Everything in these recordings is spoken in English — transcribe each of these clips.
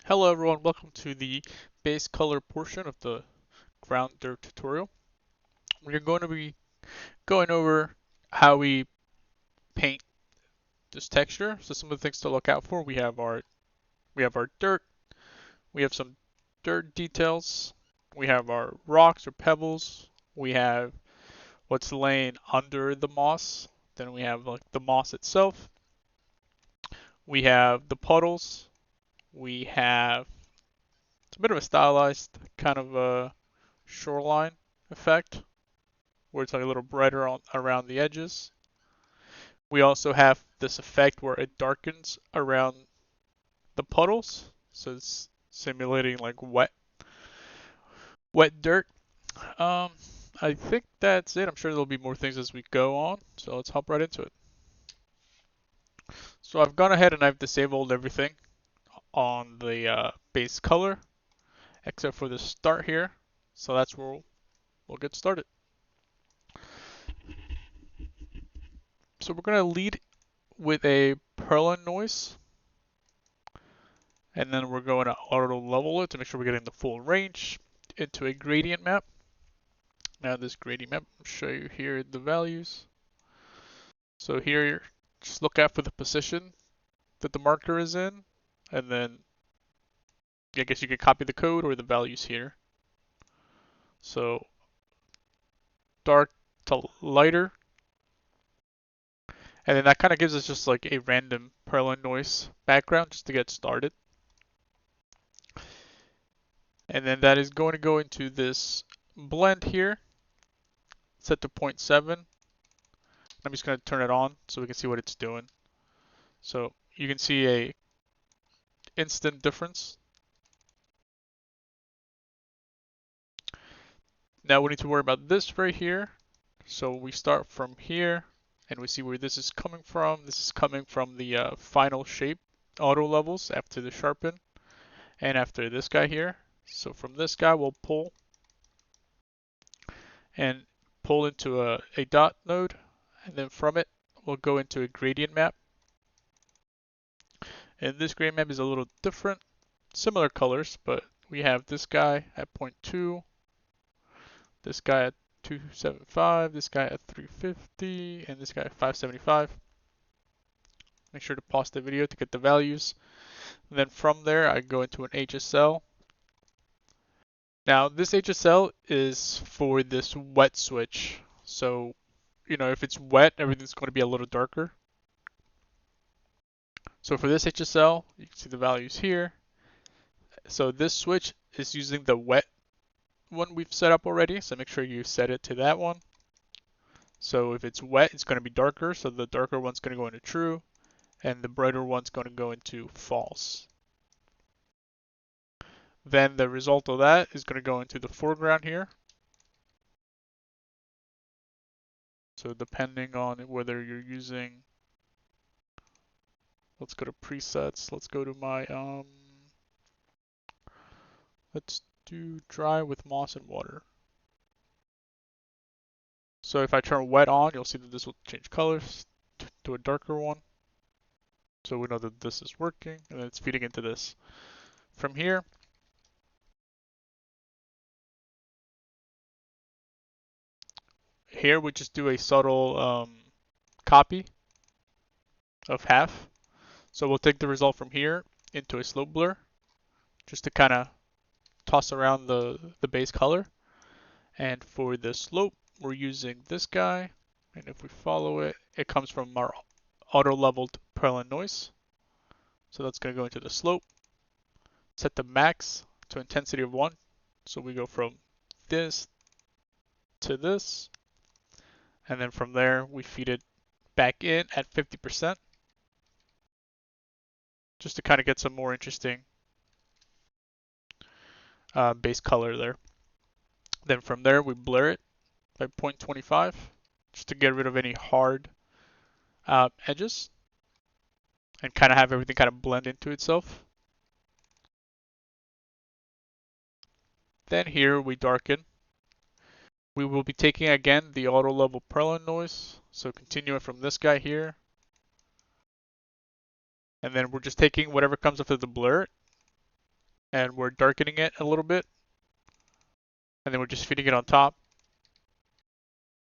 Hello everyone, welcome to the base color portion of the ground dirt tutorial. We're going to be going over how we paint this texture. So some of the things to look out for, we have our dirt, we have some dirt details, we have our rocks or pebbles, we have what's laying under the moss, then we have like the moss itself, we have the puddles, we have it's a bit of a stylized kind of a shoreline effect where it's like a little brighter around the edges. We also have this effect where it darkens around the puddles, so it's simulating like wet dirt. Um, I think that's it. I'm sure there'll be more things as we go on, so let's hop right into it. So I've gone ahead and I've disabled everything on the base color except for the start here, so that's where we'll get started. So we're going to lead with a Perlin noise, and then we're going to auto level it to make sure we're getting the full range into a gradient map. Now this gradient map, I'll show you here the values. So here, just look out for the position that the marker is in, and then I guess you could copy the code or the values here. So dark to lighter, and then that kind of gives us just like a random Perlin noise background just to get started. And then that is going to go into this blend here, set to 0.7. I'm just going to turn it on so we can see what it's doing. So you can see a instant difference. Now we need to worry about this right here. So we start from here and we see where this is coming from. This is coming from the final shape auto levels after the sharpen and after this guy here. So from this guy we'll pull and pull into a dot node, and then from it we'll go into a gradient map. And this gradient map is a little different, similar colors, but we have this guy at 0.2, this guy at 275, this guy at 350, and this guy at 575. Make sure to pause the video to get the values. And then from there, I go into an HSL. Now, this HSL is for this wet switch. So, if it's wet, everything's going to be a little darker. So for this HSL, you can see the values here. So this switch is using the wet one we've set up already, so make sure you set it to that one. So if it's wet, it's going to be darker, so the darker one's going to go into true, and the brighter one's going to go into false. Then the result of that is going to go into the foreground here. So depending on whether you're using, let's go to presets, let's go to my, let's do dry with moss and water. So if I turn wet on, you'll see that this will change colors to a darker one. So we know that this is working, and then it's feeding into this. From here, we just do a subtle copy of half. So we'll take the result from here into a slope blur, just to kind of toss around the base color. And for the slope, we're using this guy, and if we follow it, it comes from our auto-leveled Perlin noise. So that's going to go into the slope. Set the max to intensity of 1. So we go from this to this, and then from there we feed it back in at 50%, just to kind of get some more interesting base color there. Then from there we blur it by 0.25 just to get rid of any hard edges and kind of have everything kind of blend into itself. Then here we darken. We will be taking again the auto level Perlin noise, so continue it from this guy here. And then we're just taking whatever comes after the blur and we're darkening it a little bit, and then we're just feeding it on top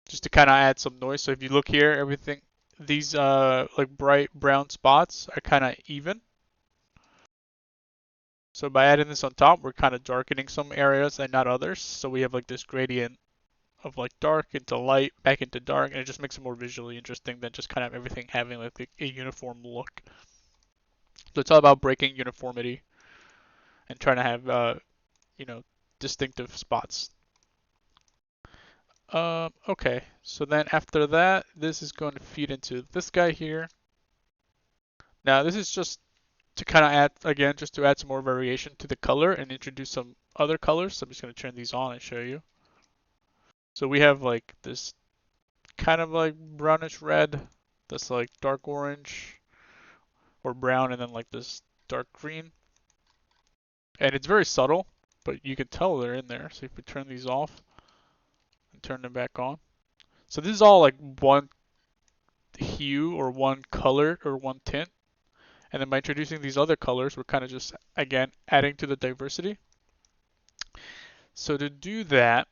just to kind of add some noise. So if you look here, everything, these like bright brown spots are kind of even. So by adding this on top, we're kind of darkening some areas and not others. So we have like this gradient of like dark into light, back into dark, and it just makes it more visually interesting than just kind of everything having like a uniform look. So it's all about breaking uniformity and trying to have you know, distinctive spots. Okay, so then after that, this is going to feed into this guy here. Now this is just to kind of add, again, just to add some more variation to the color and introduce some other colors. So I'm just going to turn these on and show you. So we have like this kind of like brownish red, that's like dark orange or brown, and then like this dark green. And it's very subtle, but you can tell they're in there. So if we turn these off and turn them back on. So this is all like one hue or one color or one tint. And then by introducing these other colors, we're kind of just, again, adding to the diversity. So to do that,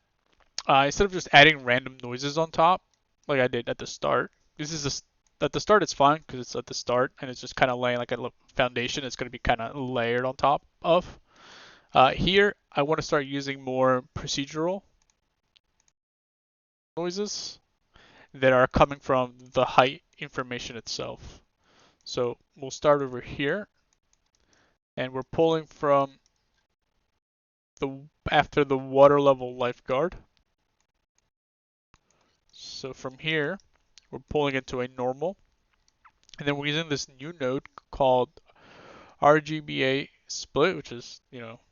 instead of just adding random noises on top, like I did at the start, at the start it's fine because it's at the start and it's just kind of laying like a foundation. It's going to be kind of layered on top of. Here, I want to start using more procedural noises that are coming from the height information itself. So we'll start over here, and we're pulling from after the water level lifeguard. So from here, we're pulling into a normal, and then we're using this new node called RGBA split, which is,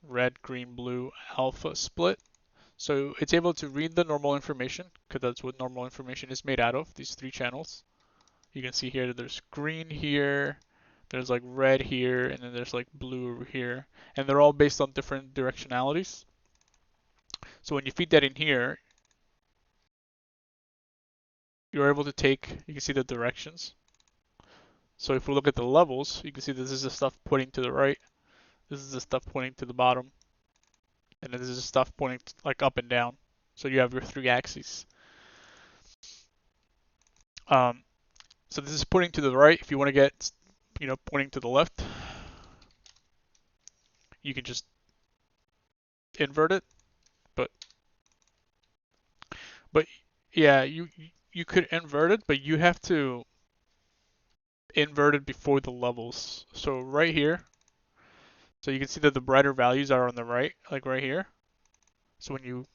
red, green, blue, alpha split. So it's able to read the normal information, because that's what normal information is made out of, these three channels. You can see here that there's green here, there's like red here, and then there's like blue over here. And they're all based on different directionalities. So when you feed that in here, you're able to you can see the directions. So if we look at the levels, you can see this is the stuff pointing to the right, this is the stuff pointing to the bottom, and then this is the stuff pointing like up and down. So you have your three axes. So this is pointing to the right. If you want to get, pointing to the left, you can just invert it. But yeah, you could invert it, but you have to invert it before the levels. So right here, so you can see that the brighter values are on the right, like right here. So when you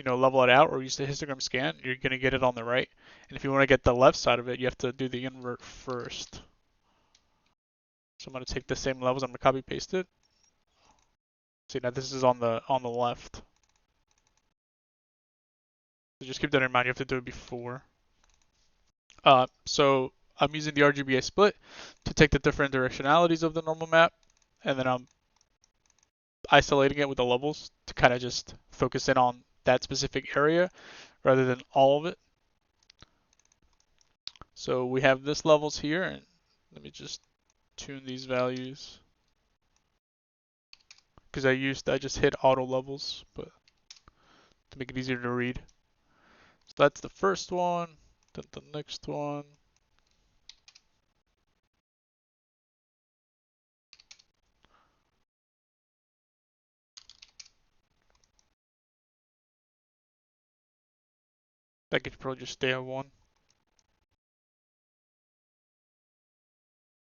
level it out or use the histogram scan, you're going to get it on the right. And if you want to get the left side of it, you have to do the invert first. So I'm going to take the same levels, I'm going to copy paste it. See, now this is on the left. So just keep that in mind, you have to do it before. So I'm using the RGBA split to take the different directionalities of the normal map, and then I'm isolating it with the levels to kind of just focus in on that specific area rather than all of it. So we have this levels here, and let me just tune these values because I just hit auto levels, but to make it easier to read. So that's the first one, then the next one. That could probably just stay at 1.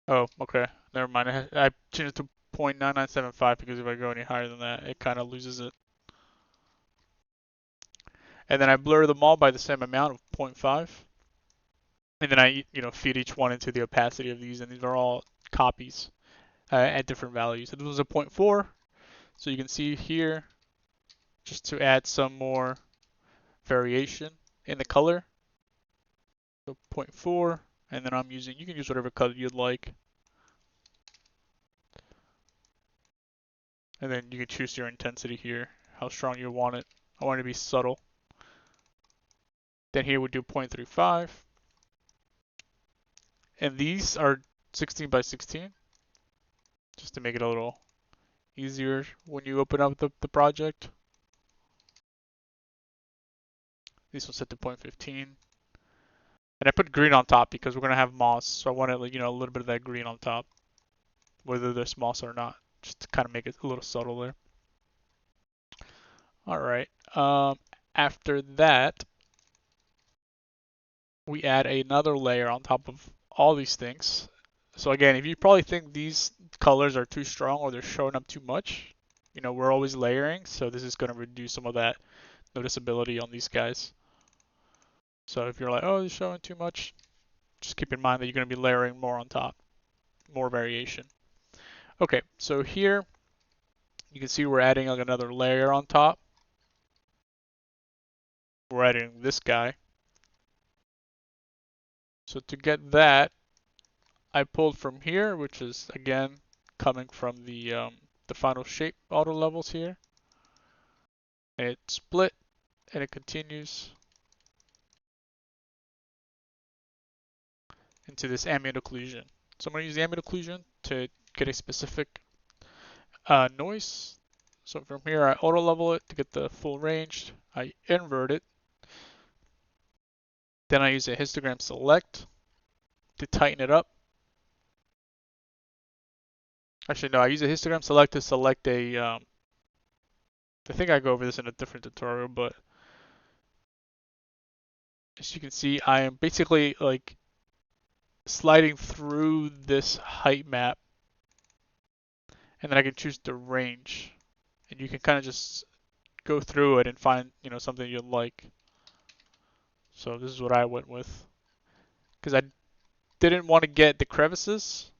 Oh, okay. Never mind. I changed it to 0.9975 because if I go any higher than that, it kind of loses it. And then I blur them all by the same amount of 0.5. And then I, feed each one into the opacity of these, and these are all copies at different values. So this was a 0.4. So you can see here, just to add some more variation in the color. So 0.4, and then you can use whatever color you'd like. And then you can choose your intensity here, how strong you want it. I want it to be subtle. Then here we do 0.35. And these are 16 by 16, just to make it a little easier when you open up the project. These ones set to 0.15. And I put green on top because we're going to have moss, so I wanted, like, a little bit of that green on top, whether there's moss or not, just to kind of make it a little subtle there. All right. After that, we add another layer on top of all these things. So again, if you probably think these colors are too strong or they're showing up too much, we're always layering, so this is going to reduce some of that noticeability on these guys. So if you're like, oh, they're showing too much, just keep in mind that you're going to be layering more on top, more variation. Okay, so here you can see we're adding like another layer on top. We're adding this guy. So to get that, I pulled from here, which is again coming from the final shape auto levels here. And it split and it continues into this ambient occlusion. So I'm going to use the ambient occlusion to get a specific noise. So from here I auto level it to get the full range. I invert it. Then I use a histogram select to tighten it up. Actually, no, I use a histogram select to select a, I think I go over this in a different tutorial, but as you can see, I am basically like sliding through this height map, and then I can choose the range, and you can kind of just go through it and find, something you like. So this is what I went with, because I didn't want to get the crevices,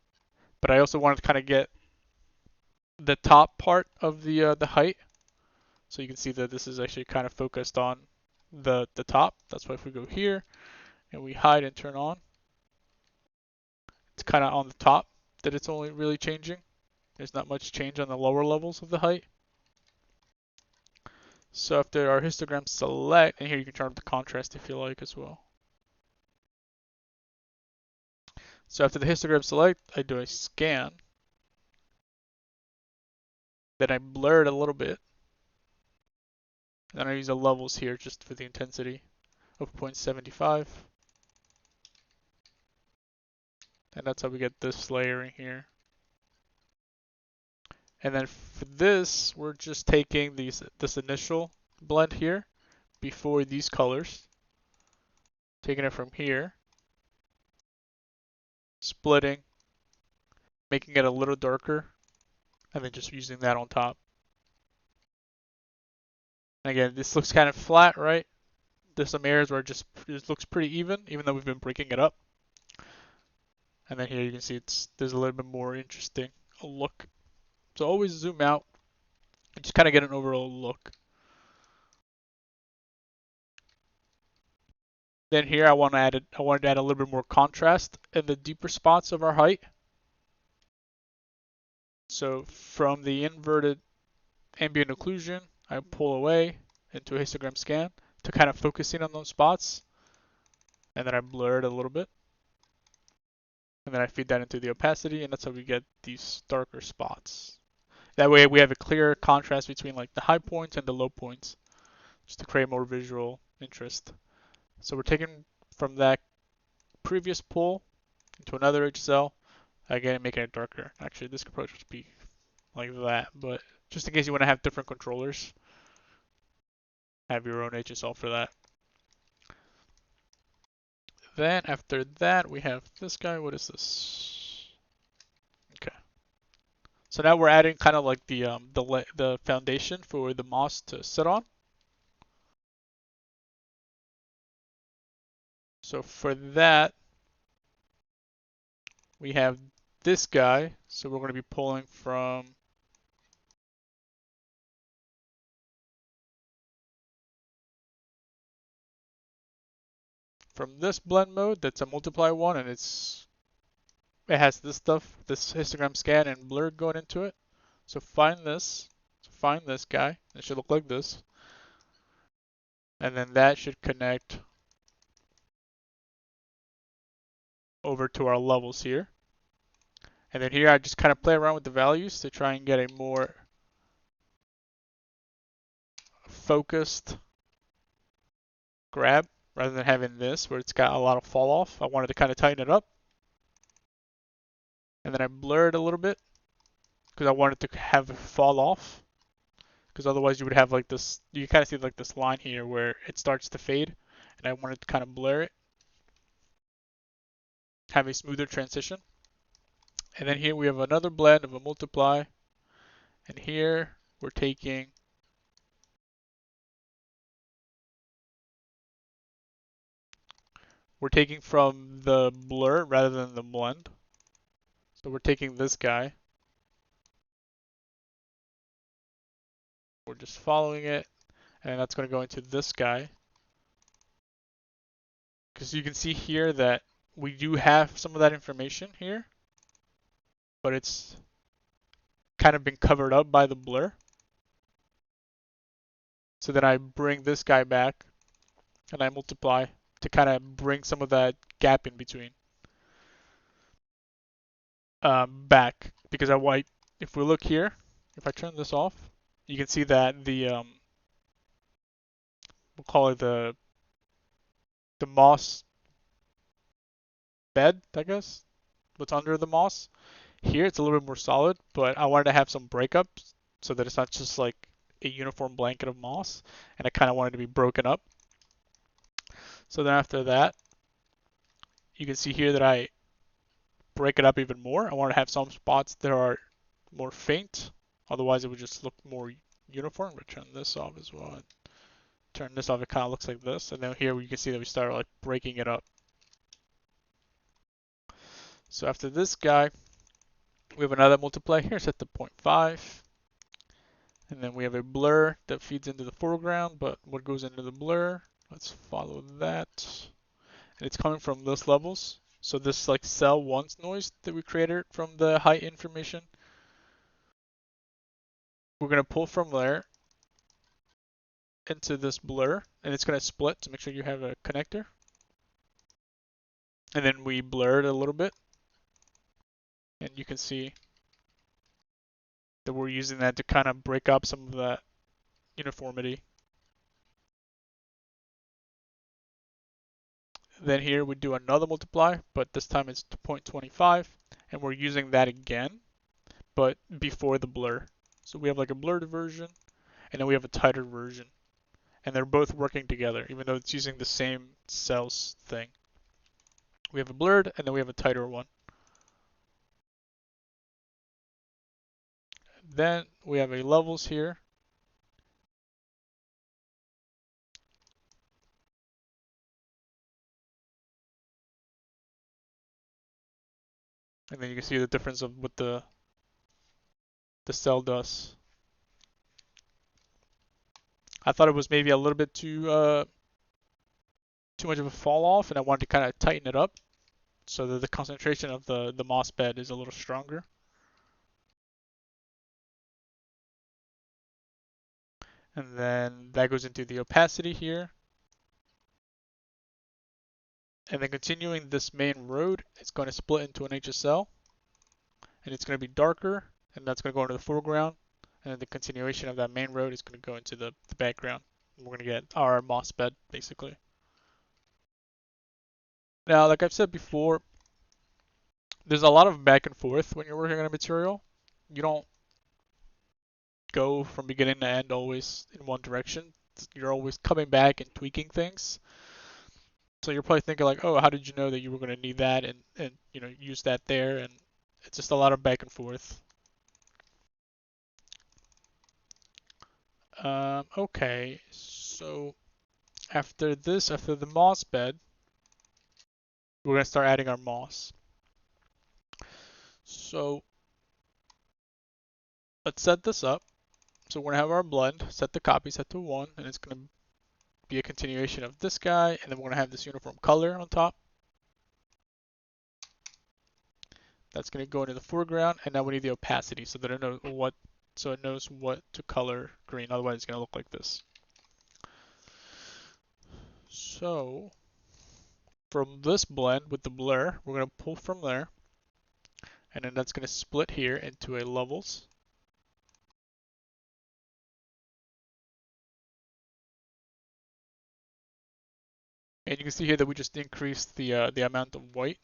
but I also wanted to kind of get the top part of the height. So you can see that this is actually kind of focused on the top. That's why if we go here and we hide and turn on, it's kind of on the top that it's only really changing. There's not much change on the lower levels of the height. So after our histogram select, and here you can turn up the contrast if you like as well. So after the histogram select, I do a scan. Then I blur it a little bit. And then I use the levels here just for the intensity of 0.75. And that's how we get this layering here. And then for this, we're just taking this initial blend here before these colors, taking it from here, splitting, making it a little darker, and then just using that on top. And again, this looks kind of flat, right? There's some areas where it looks pretty even though we've been breaking it up. And then here you can see there's a little bit more interesting look. So always zoom out and just kind of get an overall look. Then here I wanted to add a little bit more contrast in the deeper spots of our height. So from the inverted ambient occlusion, I pull away into a histogram scan to kind of focus in on those spots. And then I blur it a little bit. And then I feed that into the opacity, and that's how we get these darker spots. That way we have a clear contrast between like the high points and the low points, just to create more visual interest. So we're taking from that previous pull into another HSL, again making it darker. Actually, this could probably just be like that, but just in case you want to have different controllers, have your own HSL for that. Then after that, we have this guy. What is this? Okay. So now we're adding kind of like the foundation for the moss to sit on. So for that, we have this guy. So we're going to be pulling from this blend mode. That's a multiply one, and it has this stuff, this histogram scan and blur going into it. So find this guy. It should look like this, and then that should connect over to our levels here. And then here I just kind of play around with the values to try and get a more focused grab rather than having this where it's got a lot of fall off. I wanted to kind of tighten it up. And then I blur it a little bit because I wanted to have it fall off. Because otherwise you would have like this, you kind of see like this line here where it starts to fade. And I wanted to kind of blur it. Have a smoother transition. And then here we have another blend of a multiply. And here we're taking from the blur rather than the blend. So we're taking this guy. We're just following it. And that's going to go into this guy. Because you can see here that we do have some of that information here. But it's kind of been covered up by the blur. So then I bring this guy back and I multiply to kind of bring some of that gap in between back. Because if we look here, if I turn this off, you can see that the we'll call it the moss bed, I guess, what's under the moss. Here it's a little bit more solid, but I wanted to have some breakups so that it's not just like a uniform blanket of moss, and I kind of wanted to be broken up. So then after that, you can see here that I break it up even more. I want to have some spots that are more faint, otherwise it would just look more uniform. But turn this off as well. Turn this off, it kind of looks like this. And then here you can see that we start like breaking it up. So after this guy, we have another multiply here set to 0.5. And then we have a blur that feeds into the foreground, but what goes into the blur? Let's follow that. And it's coming from those levels. So this like cell 1's noise that we created from the height information, we're going to pull from there into this blur, and it's going to split to make sure you have a connector. And then we blur it a little bit. And you can see that we're using that to kind of break up some of that uniformity. Then here we do another multiply, but this time it's 0.25, and we're using that again, but before the blur. So we have like a blurred version, and then we have a tighter version. And they're both working together, even though it's using the same cells thing. We have a blurred, and then we have a tighter one. Then we have a levels here. And then you can see the difference of what the cell does. I thought it was maybe a little bit too much of a fall off, and I wanted to kind of tighten it up so that the concentration of the moss bed is a little stronger. And then that goes into the opacity here. And then continuing this main road, it's going to split into an HSL. And it's going to be darker, and that's going to go into the foreground. And then the continuation of that main road is going to go into the background. We're going to get our moss bed, basically. Now, like I've said before, there's a lot of back and forth when you're working on a material. You don't go from beginning to end always in one direction. You're always coming back and tweaking things. So you're probably thinking like, oh, how did you know that you were going to need that and you know use that there? And it's just a lot of back and forth. Okay, so after this, after the moss bed, we're going to start adding our moss. So let's set this up. So we're going to have our blend, set the copy, set to 1, and it's going to be a continuation of this guy, and then we're going to have this uniform color on top. That's going to go into the foreground, and now we need the opacity so that it knows what to color green. Otherwise, it's going to look like this. So from this blend with the blur, we're going to pull from there, and then that's going to split here into a levels. And you can see here that we just increased the amount of white.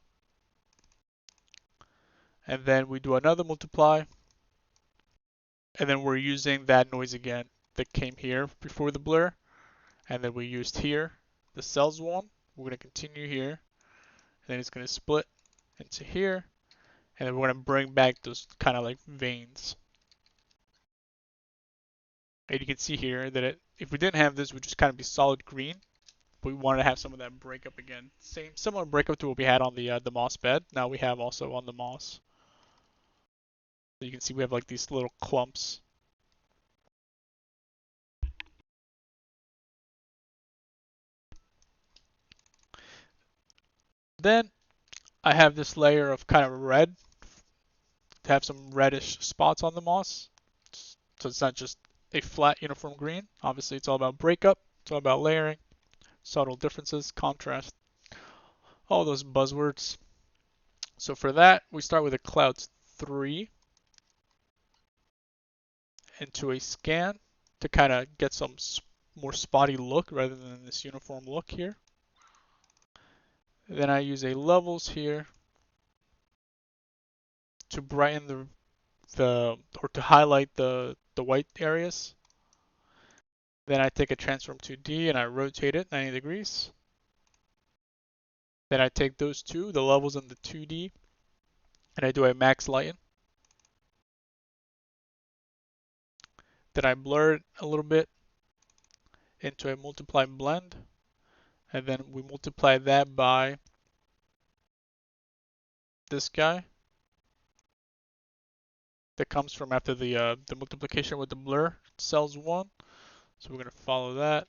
And then we do another multiply. And then we're using that noise again that came here before the blur. And then we used here the cells one. We're going to continue here. And then it's going to split into here. And then we're going to bring back those kind of like veins. And you can see here that if we didn't have this, it would just kind of be solid green. But we wanted to have some of that breakup again. Similar breakup to what we had on the moss bed. Now we have also on the moss. So you can see we have like these little clumps. Then I have this layer of kind of red to have some reddish spots on the moss. So it's not just a flat uniform green. Obviously it's all about breakup. It's all about layering, subtle differences, contrast, all those buzzwords. So for that, we start with a clouds 3 into a scan to kind of get some more spotty look rather than this uniform look here. Then I use a levels here to brighten or to highlight the white areas. Then I take a transform 2D and I rotate it 90 degrees. Then I take those two, the levels and the 2D, and I do a max lighten. Then I blur it a little bit into a multiply blend. And then we multiply that by this guy that comes from after the multiplication with the blur, cells 1. So we're going to follow that.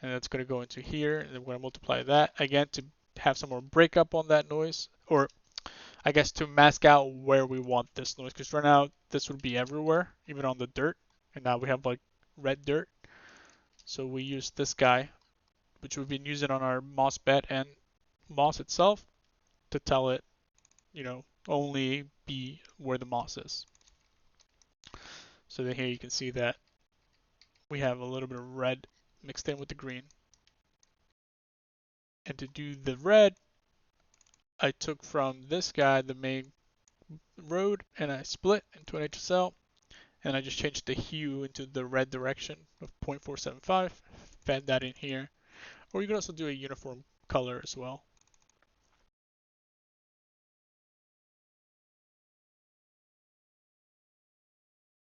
And that's going to go into here. And then we're going to multiply that again to have some more breakup on that noise. Or I guess to mask out where we want this noise. Because right now this would be everywhere, even on the dirt. And now we have like red dirt. So we use this guy, which we've been using on our moss bed and moss itself, to tell it, only be where the moss is. So then here you can see that we have a little bit of red mixed in with the green. And to do the red, I took from this guy, the main road, and I split into an HSL, and I just changed the hue into the red direction of 0.475, fed that in here. Or you can also do a uniform color as well.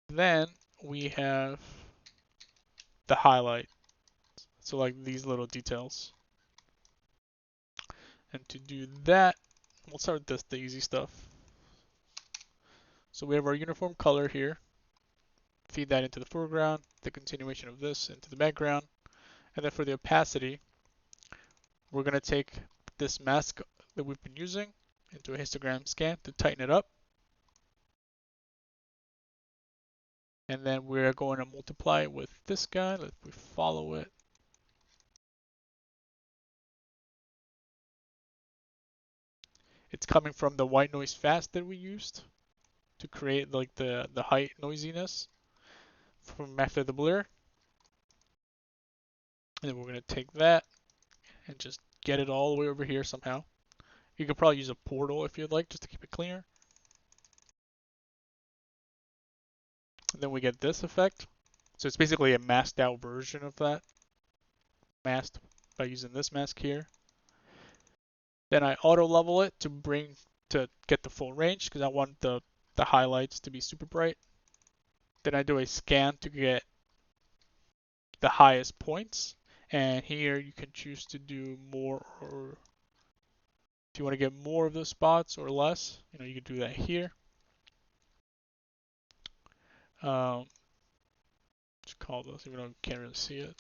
Then we have the highlight. So like these little details. And to do that, we'll start with this, the easy stuff. So we have our uniform color here. Feed that into the foreground, the continuation of this into the background. And then for the opacity, we're going to take this mask that we've been using into a histogram scan to tighten it up. And then we're going to multiply it with this guy. If we follow it, it's coming from the white noise fast that we used to create like the height noisiness from after the blur. And then we're going to take that and just get it all the way over here somehow. You could probably use a portal if you'd like, just to keep it cleaner. And then we get this effect. So it's basically a masked out version of that. Masked by using this mask here. Then I auto level it to get the full range because I want the highlights to be super bright. Then I do a scan to get the highest points. And here you can choose to do more, or if you want to get more of those spots or less, you can do that here. Just call those, even though you can't really see it.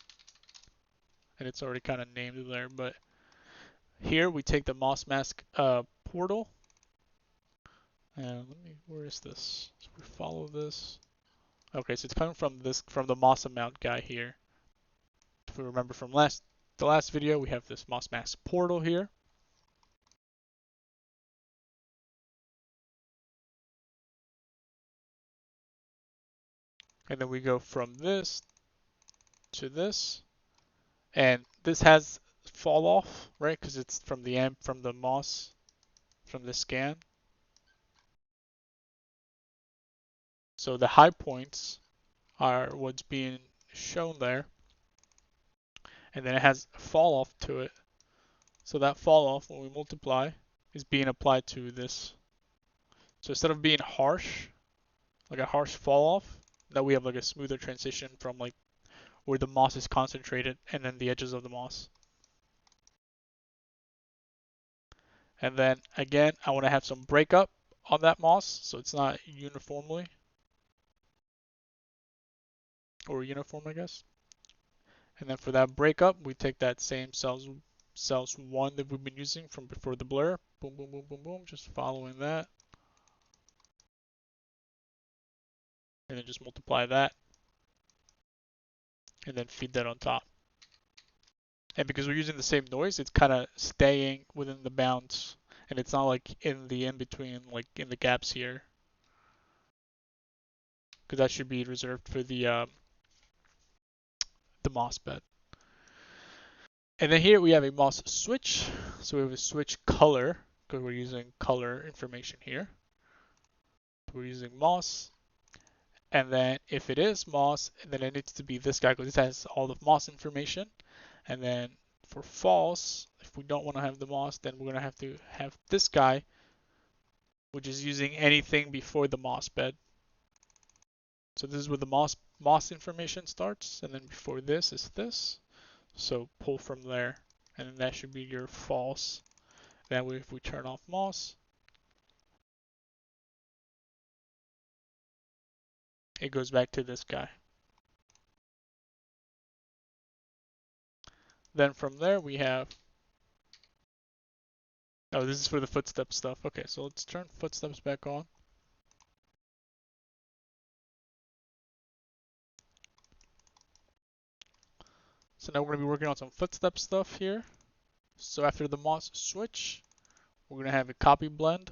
And it's already kind of named there, but here we take the moss mask portal. And where is this? So we follow this. Okay, so it's coming from the moss amount guy here. If we remember from the last video, we have this moss mask portal here. And then we go from this to this. And this has fall off, right? Because it's from the moss, from the scan. So the high points are what's being shown there, and then it has fall off to it. So that fall off, when we multiply, is being applied to this. So instead of being harsh, like a harsh fall off, now we have like a smoother transition from like where the moss is concentrated and then the edges of the moss. And then again, I want to have some breakup on that moss so it's not uniformly or uniform, I guess. And then for that breakup, we take that same cells 1 that we've been using from before the blur. Boom, boom, boom, boom, boom. Just following that. And then just multiply that. And then feed that on top. And because we're using the same noise, it's kind of staying within the bounds. And it's not like in the in-between, like in the gaps here. Because that should be reserved for the moss bed. And then here we have a moss switch. So we have a switch color, because we're using color information here. We're using moss. And then if it is moss, then it needs to be this guy, because this has all the moss information. And then for false, if we don't want to have the moss, then we're going to have this guy, which is using anything before the moss bed. So this is where the moss information starts, and then before this is this. So pull from there, and then that should be your false. That way, if we turn off moss, it goes back to this guy. Then from there we have, oh, this is for the footstep stuff. Okay, so let's turn footsteps back on. So now we're going to be working on some footstep stuff here. So after the moss switch, we're going to have a copy blend.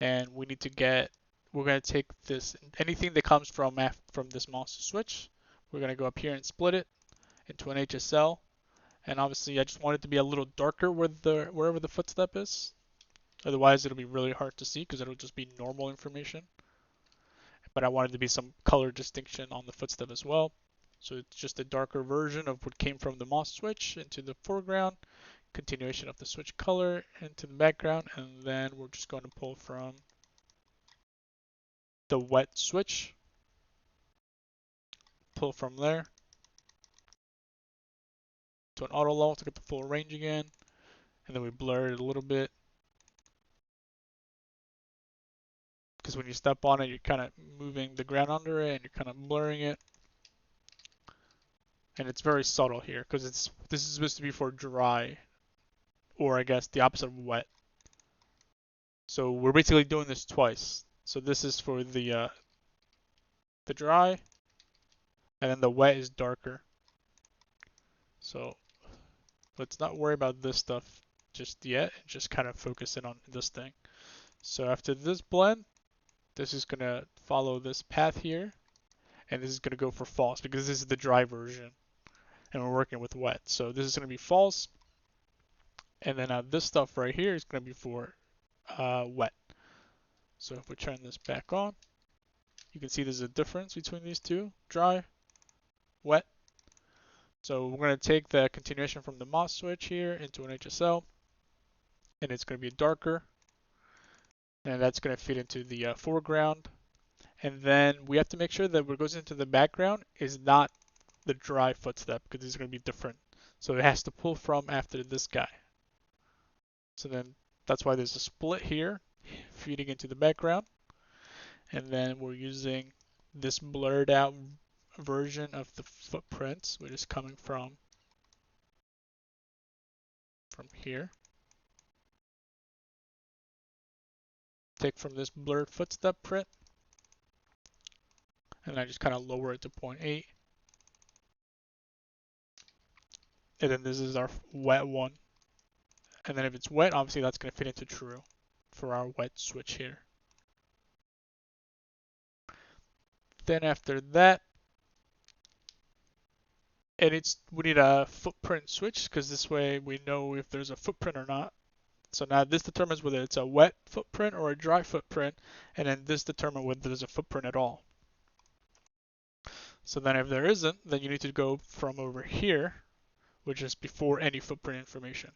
And we need to we're going to take this, anything that comes from this moss switch, we're going to go up here and split it into an HSL. And obviously I just want it to be a little darker wherever the footstep is. Otherwise it'll be really hard to see because it'll just be normal information. But I wanted to be some color distinction on the footstep as well. So it's just a darker version of what came from the moss switch into the foreground, continuation of the switch color into the background, and then we're just going to pull from the wet switch, pull from there to an auto lull to get the full range again, and then we blur it a little bit. Because when you step on it, you're kind of moving the ground under it and you're kind of blurring it. And it's very subtle here because this is supposed to be for dry, or I guess the opposite of wet. So we're basically doing this twice. So this is for the dry, and then the wet is darker. So let's not worry about this stuff just yet, and just kind of focus in on this thing. So after this blend, this is gonna follow this path here, and this is gonna go for false because this is the dry version, and we're working with wet. So this is gonna be false, and then this stuff right here is gonna be for wet. So if we turn this back on, you can see there's a difference between these two: dry, wet. So we're gonna take the continuation from the moss switch here into an HSL, and it's gonna be darker, and that's gonna fit into the foreground. And then we have to make sure that what goes into the background is not the dry footstep because these are going to be different. So it has to pull from after this guy. So then that's why there's a split here feeding into the background. And then we're using this blurred out version of the footprints, which is coming from here. Take from this blurred footstep print, and I just kind of lower it to 0.8. And then this is our wet one. And then if it's wet, obviously that's going to fit into true for our wet switch here. Then after that, And we need a footprint switch because this way we know if there's a footprint or not. So now this determines whether it's a wet footprint or a dry footprint, and then this determines whether there's a footprint at all. So then if there isn't, then you need to go from over here, which is before any footprint information.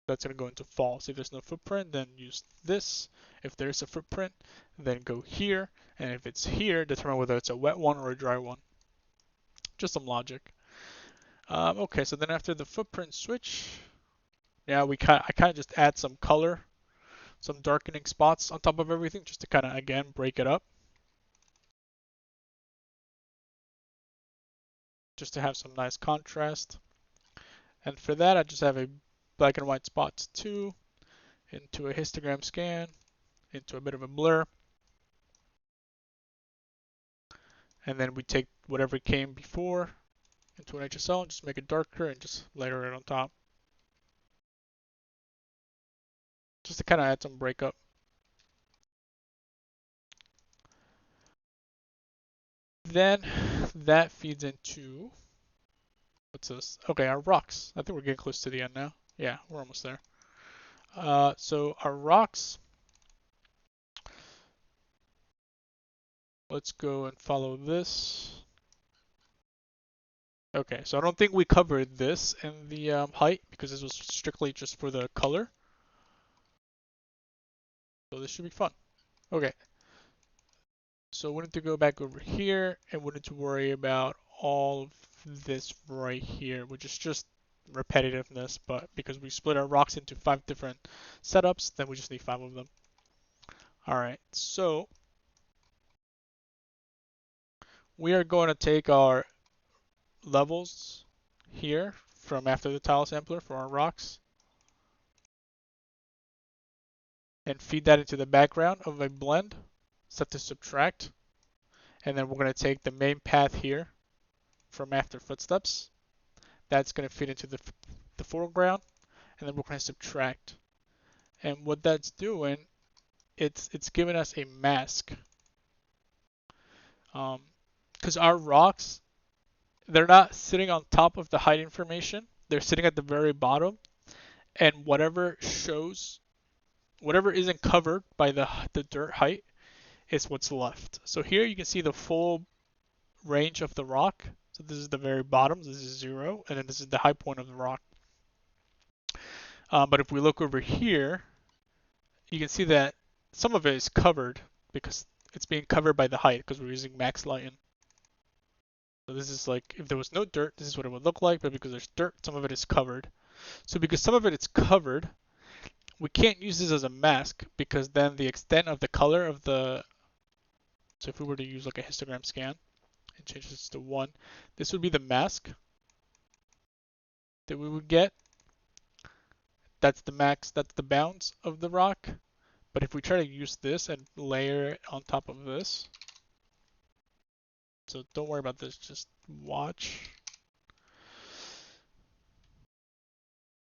That's going to go into false. If there's no footprint, then use this. If there's a footprint, then go here. And if it's here, determine whether it's a wet one or a dry one. Just some logic. Okay, so then after the footprint switch, yeah, I kind of just add some color, some darkening spots on top of everything, just to kind of, again, break it up. Just to have some nice contrast. And for that, I just have a black and white spots 2 into a histogram scan, into a bit of a blur. And then we take whatever came before into an HSL and just make it darker and just layer it on top. Just to kind of add some breakup. Then that feeds into, what's this? Okay, our rocks. I think we're getting close to the end now. Yeah, we're almost there. So our rocks, let's go and follow this. Okay, so I don't think we covered this in the height because this was strictly just for the color. So this should be fun. Okay, so we need to go back over here and we need to worry about all of this right here, which is just repetitiveness, but because we split our rocks into 5 different setups, then we just need 5 of them. Alright, so we are going to take our levels here from after the tile sampler for our rocks and feed that into the background of a blend set to subtract. And then we're going to take the main path here from after footsteps. That's going to feed into the foreground, and then we're going to subtract. And what that's doing, it's giving us a mask. Because our rocks, they're not sitting on top of the height information. They're sitting at the very bottom, and whatever shows, whatever isn't covered by the dirt height is what's left. So here you can see the full range of the rock. So this is the very bottom, this is 0, and then this is the high point of the rock. But if we look over here, you can see that some of it is covered because it's being covered by the height because we're using max lighten. So this is like, if there was no dirt, this is what it would look like, but because there's dirt, some of it is covered. So because some of it is covered, we can't use this as a mask because then the extent of the color of the, so if we were to use like a histogram scan and change this to 1, this would be the mask that we would get. That's the max, that's the bounds of the rock. But if we try to use this and layer it on top of this, so don't worry about this, just watch.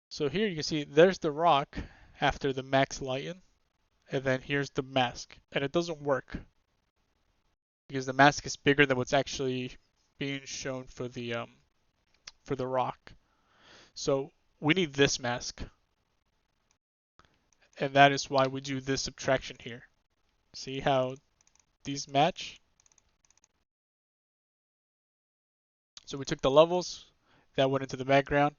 So here you can see there's the rock after the max lighten, and then here's the mask, and it doesn't work because the mask is bigger than what's actually being shown for the rock. So we need this mask, and that is why we do this subtraction here. See how these match? So we took the levels that went into the background,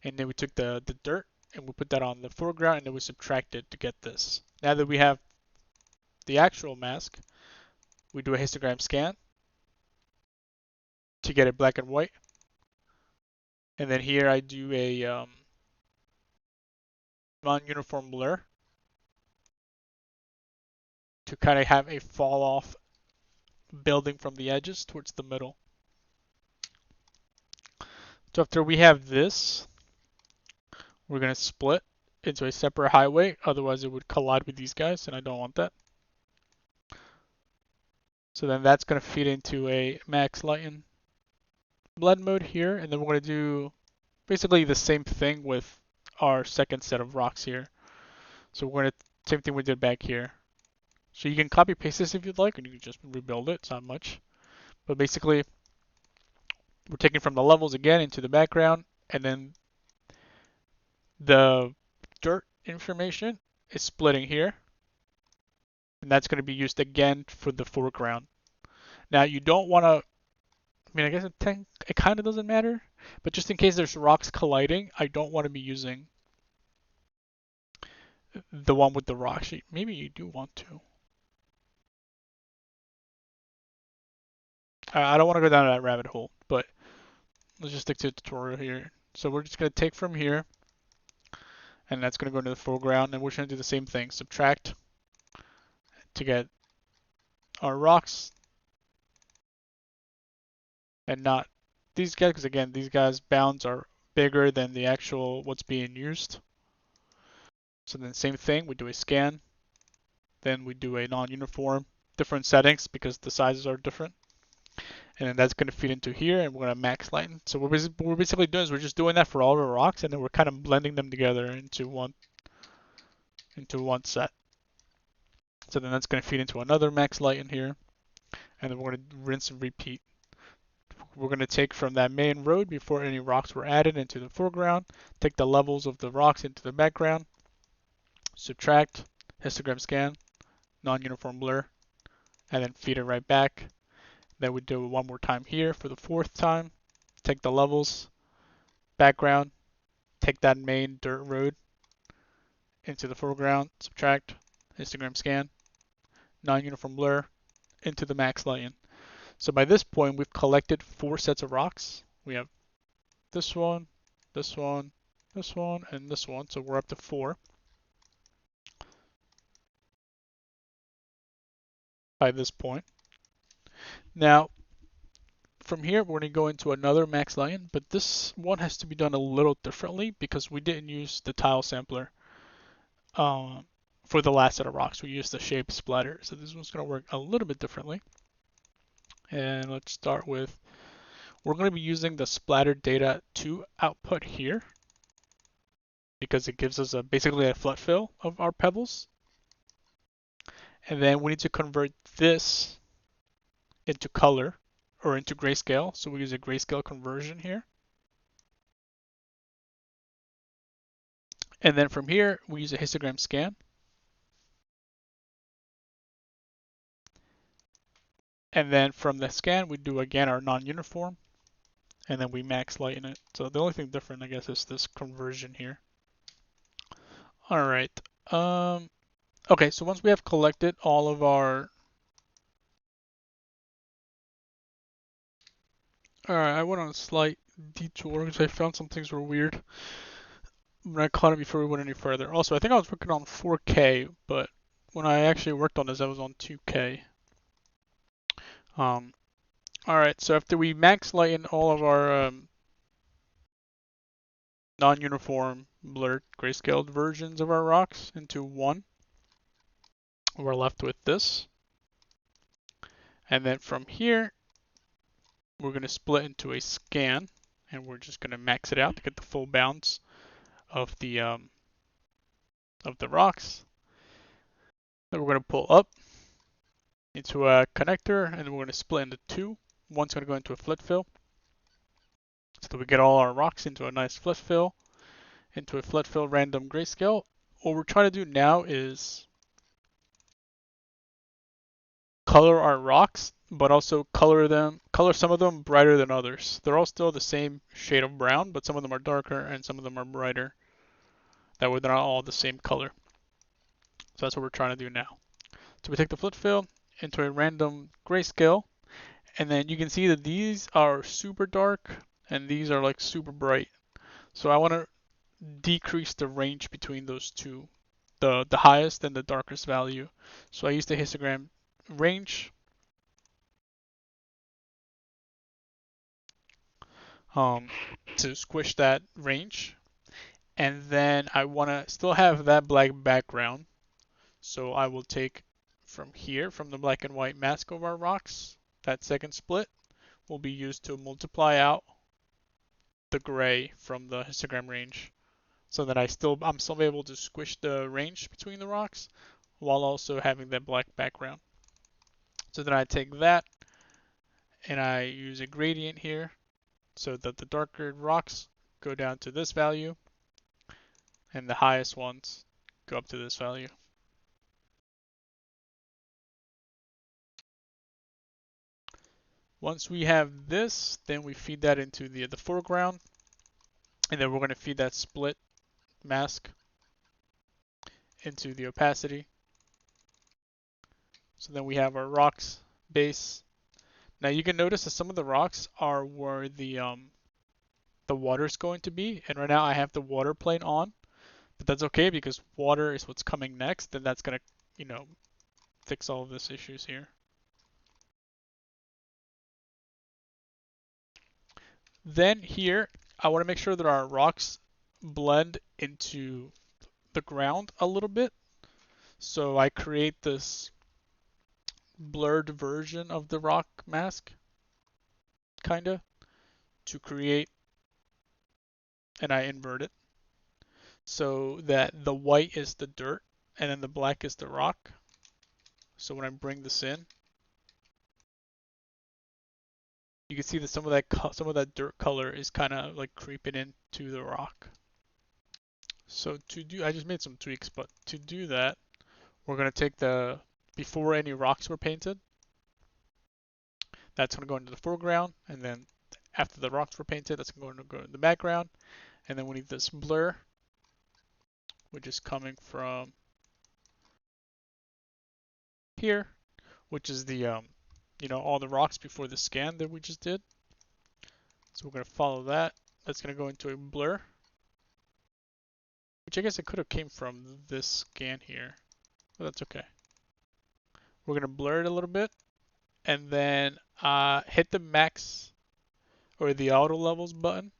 and then we took the dirt and we put that on the foreground, and then we subtracted to get this. Now that we have the actual mask, we do a histogram scan to get it black and white. And then here I do a non-uniform blur to kind of have a fall off building from the edges towards the middle. So after we have this, we're going to split into a separate highway, otherwise it would collide with these guys, and I don't want that. So then that's going to feed into a max lighten blend mode here, and then we're going to do basically the same thing with our second set of rocks here. So we're going to, same thing we did back here. So you can copy paste this if you'd like, and you can just rebuild it, it's not much. But basically, we're taking from the levels again into the background, and then the dirt information is splitting here, and that's going to be used again for the foreground. Now you don't want to, I mean, I guess it kind of doesn't matter, but just in case there's rocks colliding, I don't want to be using the one with the rocks. Maybe you do want to. I don't want to go down that rabbit hole, but let's just stick to the tutorial here. So we're just going to take from here, and that's going to go into the foreground, and we're going to do the same thing. Subtract to get our rocks, and not these guys, because again, these guys' bounds are bigger than the actual what's being used. So then same thing, we do a scan, then we do a non-uniform, different settings because the sizes are different. And then that's going to feed into here, and we're going to max lighten. So what we're basically doing is we're just doing that for all of our rocks, and then we're kind of blending them together into one set. So then that's going to feed into another max lighten here, and then we're going to rinse and repeat. We're going to take from that main road before any rocks were added into the foreground, take the levels of the rocks into the background, subtract, histogram scan, non-uniform blur, and then feed it right back. Then we do it one more time here for the fourth time. Take the levels, background, take that main dirt road into the foreground, subtract, histogram scan, non-uniform blur, into the max lighten. So by this point, we've collected 4 sets of rocks. We have this one, this one, this one, and this one. So we're up to 4 by this point. Now, from here, we're going to go into another max lighten, but this one has to be done a little differently because we didn't use the tile sampler for the last set of rocks. We used the shape splatter. So this one's going to work a little bit differently. And let's start with, we're going to be using the splatter data to output here because it gives us basically a flood fill of our pebbles. And then we need to convert this into color or into grayscale. So we use a grayscale conversion here. And then from here, we use a histogram scan. And then from the scan, we do again our non-uniform, and then we max lighten it. So the only thing different, I guess, is this conversion here. All right. Okay, so once we have collected all of our... All right, I went on a slight detour because I found some things were weird. But I caught it before we went any further. Also, I think I was working on 4K, but when I actually worked on this, I was on 2K. All right, so after we max lighten all of our non-uniform blurred grayscaled versions of our rocks into one, we're left with this. And then from here, we're going to split into a scan, and we're just going to max it out to get the full bounds of the rocks. Then we're going to pull up into a connector, and then we're going to split into 2. One's going to go into a flood fill, so that we get all our rocks into a nice flood fill, into a flood fill random grayscale. What we're trying to do now is color our rocks, but also color some of them brighter than others. They're all still the same shade of brown, but some of them are darker and some of them are brighter. That way they're not all the same color. So that's what we're trying to do now. So we take the flood fill into a random grayscale, and then you can see that these are super dark and these are like super bright. So I want to decrease the range between those two, the highest and the darkest value. So I use the histogram range to squish that range. And then I want to still have that black background. So I will take from here, from the black and white mask of our rocks, that second split will be used to multiply out the gray from the histogram range, so that I'm still able to squish the range between the rocks while also having that black background. So then I take that and I use a gradient here so that the darker rocks go down to this value and the highest ones go up to this value. Once we have this, then we feed that into the foreground, and then we're going to feed that split mask into the opacity. So then we have our rocks base. Now you can notice that some of the rocks are where the water is going to be, and right now I have the water plane on, but that's okay because water is what's coming next, and that's gonna, you know, fix all of these issues here. Then here, I want to make sure that our rocks blend into the ground a little bit. So I create this blurred version of the rock mask, kinda, to create, and I invert it so that the white is the dirt and then the black is the rock. So when I bring this in, you can see that some of that dirt color is kind of like creeping into the rock. So I just made some tweaks, but to do that, we're gonna take before any rocks were painted, that's gonna go into the foreground, and then after the rocks were painted, that's going to go in the background, and then we need this blur, which is coming from here, which is all the rocks before the scan that we just did. So we're gonna follow that. That's gonna go into a blur, which I guess it could have came from this scan here, but that's okay. We're gonna blur it a little bit, and then hit the max or the auto levels button.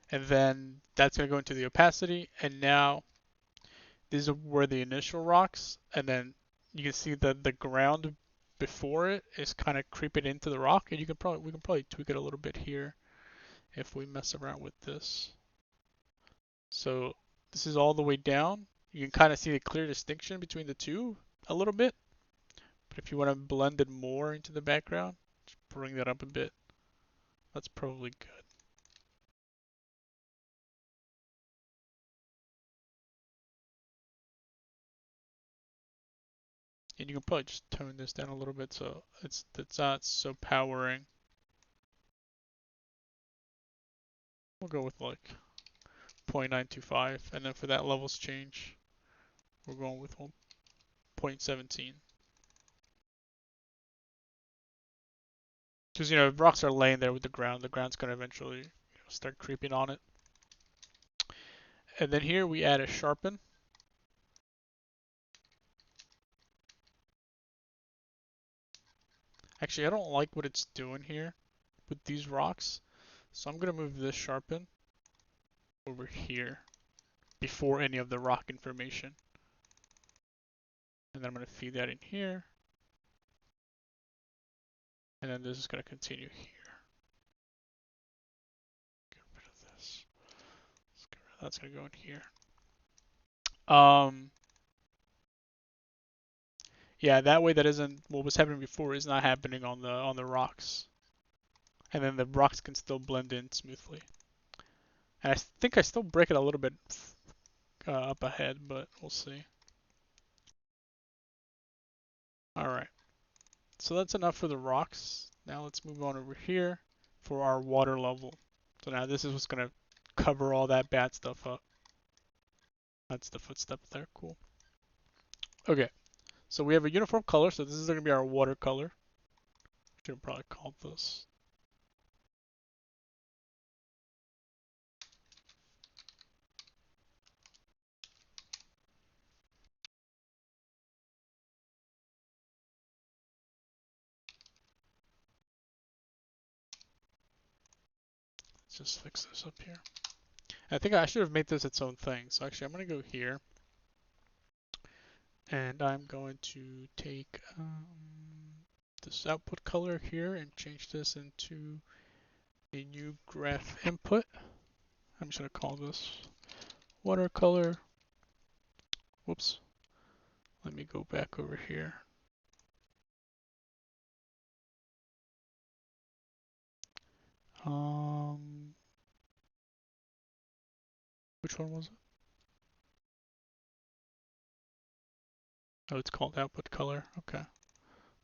And then that's going to go into the opacity. And now these are where the initial rocks. And then you can see that the ground before it is kind of creeping into the rock. And we can probably tweak it a little bit here if we mess around with this. So this is all the way down. You can kind of see the clear distinction between the two a little bit. But if you want to blend it more into the background, just bring that up a bit. That's probably good. And you can probably just tone this down a little bit so it's not so powering. We'll go with like 0.925, and then for that levels change, we're going with 1.17. Because if rocks are laying there with the ground's going to eventually start creeping on it. And then here we add a sharpen. Actually, I don't like what it's doing here with these rocks, so I'm going to move this sharpen over here before any of the rock information. And then I'm going to feed that in here. And then this is going to continue here. Get rid of this. That's going to go in here. Yeah, that way that isn't what was happening before is not happening on the rocks. And then the rocks can still blend in smoothly. And I think I still break it a little bit up ahead, but we'll see. Alright, so that's enough for the rocks. Now let's move on over here for our water level. So now this is what's going to cover all that bad stuff up. That's the footstep there, cool. Okay, so we have a uniform color, so this is going to be our water color. Should probably call this. Let's just fix this up here. I think I should have made this its own thing. So actually I'm going to go here and I'm going to take this output color here and change this into a new graph input. I'm just going to call this watercolor. Whoops. Let me go back over here. Which one was it? Oh, it's called output color. Okay.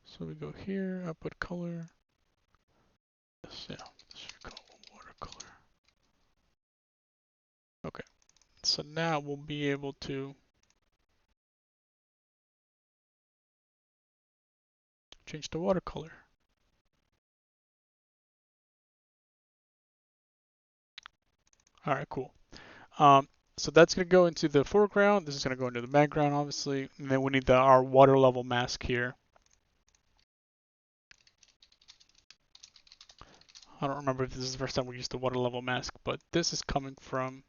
So we go here, output color. Yes, yeah, this should go watercolor. Okay. So now we'll be able to change the watercolor. All right, cool. So that's going to go into the foreground. This is going to go into the background, obviously. And then we need our water level mask here. I don't remember if this is the first time we used the water level mask, but this is coming from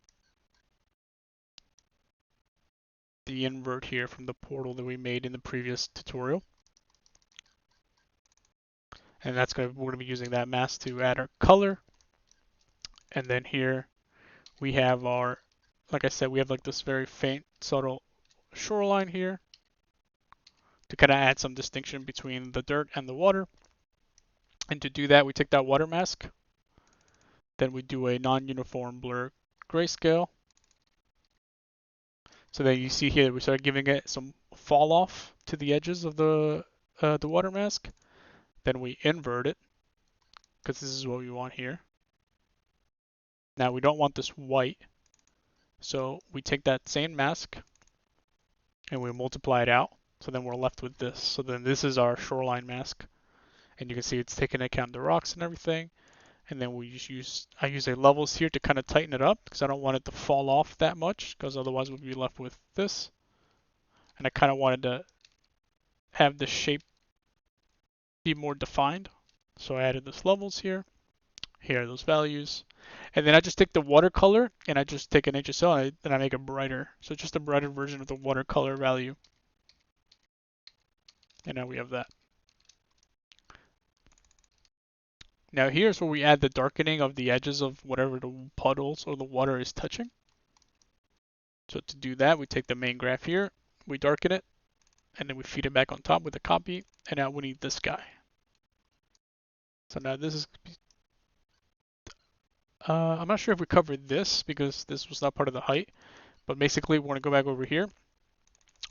the invert here from the portal that we made in the previous tutorial. And that's we're going to be using that mask to add our color. And then here we have our, like I said, we have like this very faint, subtle shoreline here to kind of add some distinction between the dirt and the water. And to do that, we take that water mask, then we do a non-uniform blur grayscale. So then you see here we start giving it some fall off to the edges of the water mask. Then we invert it because this is what we want here. Now we don't want this white, so we take that same mask and we multiply it out. So then we're left with this. So then this is our shoreline mask, and you can see it's taking into account the rocks and everything. And then we just I use a levels here to kind of tighten it up because I don't want it to fall off that much because otherwise we'll be left with this. And I kind of wanted to have the shape be more defined. So I added this levels here. Here are those values. And then I just take the watercolor and I just take an HSL and I make it brighter. So just a brighter version of the watercolor value. And now we have that. Now here's where we add the darkening of the edges of whatever the puddles or the water is touching. So to do that, we take the main graph here, we darken it, and then we feed it back on top with a copy. And now we need this guy. So now this is, I'm not sure if we covered this because this was not part of the height, but basically we're going to go back over here.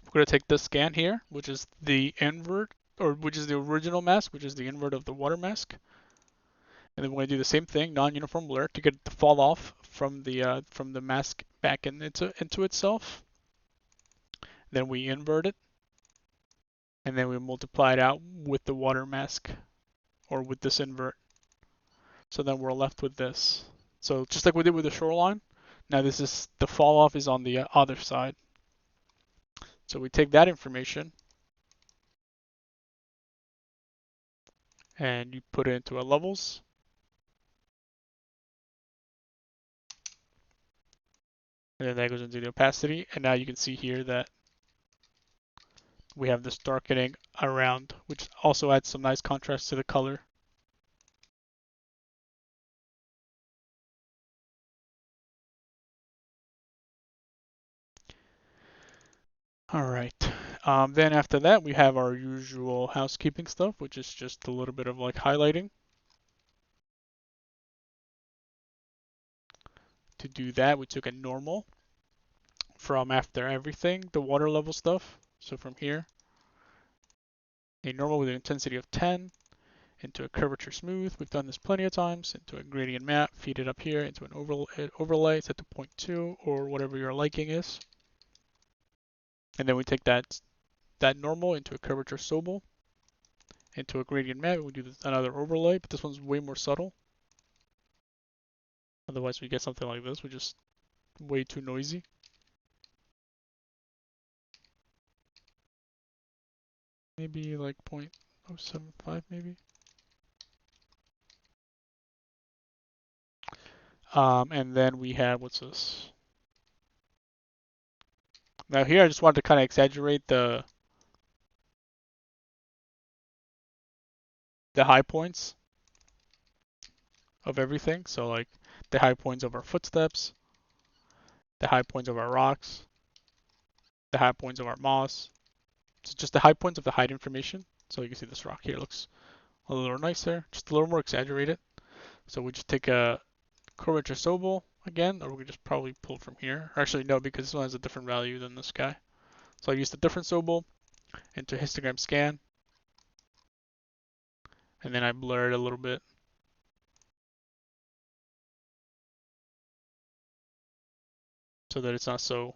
We're going to take this scan here, which is the invert, or which is the original mask, which is the invert of the water mask. And then we're going to do the same thing, non-uniform blur, to get it to fall off from the mask back into itself. Then we invert it, and then we multiply it out with the water mask, or with this invert. So then we're left with this. So just like we did with the shoreline, now this is the fall off is on the other side. So we take that information and you put it into our levels. And then that goes into the opacity. And now you can see here that we have this darkening around, which also adds some nice contrast to the color. All right. Then after that, we have our usual housekeeping stuff, which is just a little bit of like highlighting. To do that, we took a normal from after everything, the water level stuff. So from here, a normal with an intensity of 10 into a curvature smooth. We've done this plenty of times. Into a gradient map, feed it up here into an overlay, set to 0.2 or whatever your liking is. And then we take that normal into a curvature Sobel, into a gradient map. We do another overlay, but this one's way more subtle. Otherwise, we get something like this, which is way too noisy. Maybe like 0.075 maybe. And then we have, what's this? Now here I just wanted to kind of exaggerate the high points of everything. So like the high points of our footsteps, the high points of our rocks, the high points of our moss. So just the high points of the height information. So you can see this rock here looks a little nicer, just a little more exaggerated. So we just take a curvature sobel again, or we could just probably pull from here. Or actually, no, because this one has a different value than this guy. So I used a different sobel into histogram scan, and then I blur it a little bit. So that it's not so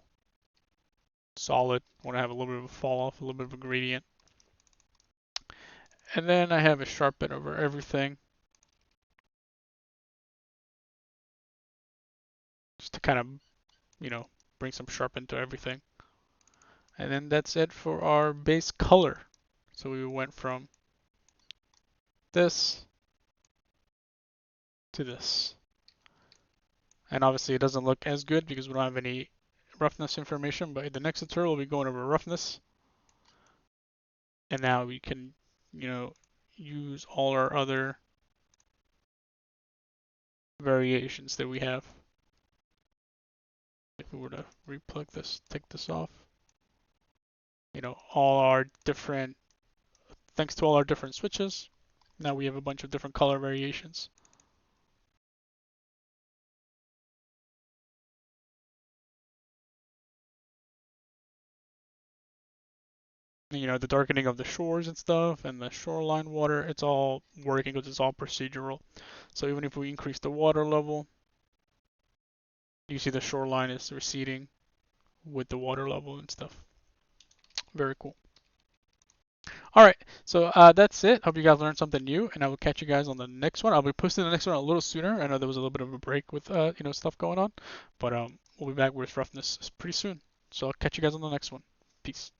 solid. I want to have a little bit of a fall off, a little bit of a gradient. And then I have a sharpen over everything, just to kind of, bring some sharpen to everything. And then that's it for our base color. So we went from this to this. And obviously it doesn't look as good because we don't have any roughness information, but in the next tutorial we'll be going over roughness. And now we can, use all our other variations that we have. If we were to replug this, take this off, all our different, thanks to all our different switches, now we have a bunch of different color variations. The darkening of the shores and stuff and the shoreline water, it's all working because it's all procedural. So even if we increase the water level, you see the shoreline is receding with the water level and stuff. Very cool. All right, so that's it. Hope you guys learned something new, and I will catch you guys on the next one. I'll be posting the next one a little sooner. I know there was a little bit of a break with stuff going on, but we'll be back with roughness pretty soon. So I'll catch you guys on the next one. Peace.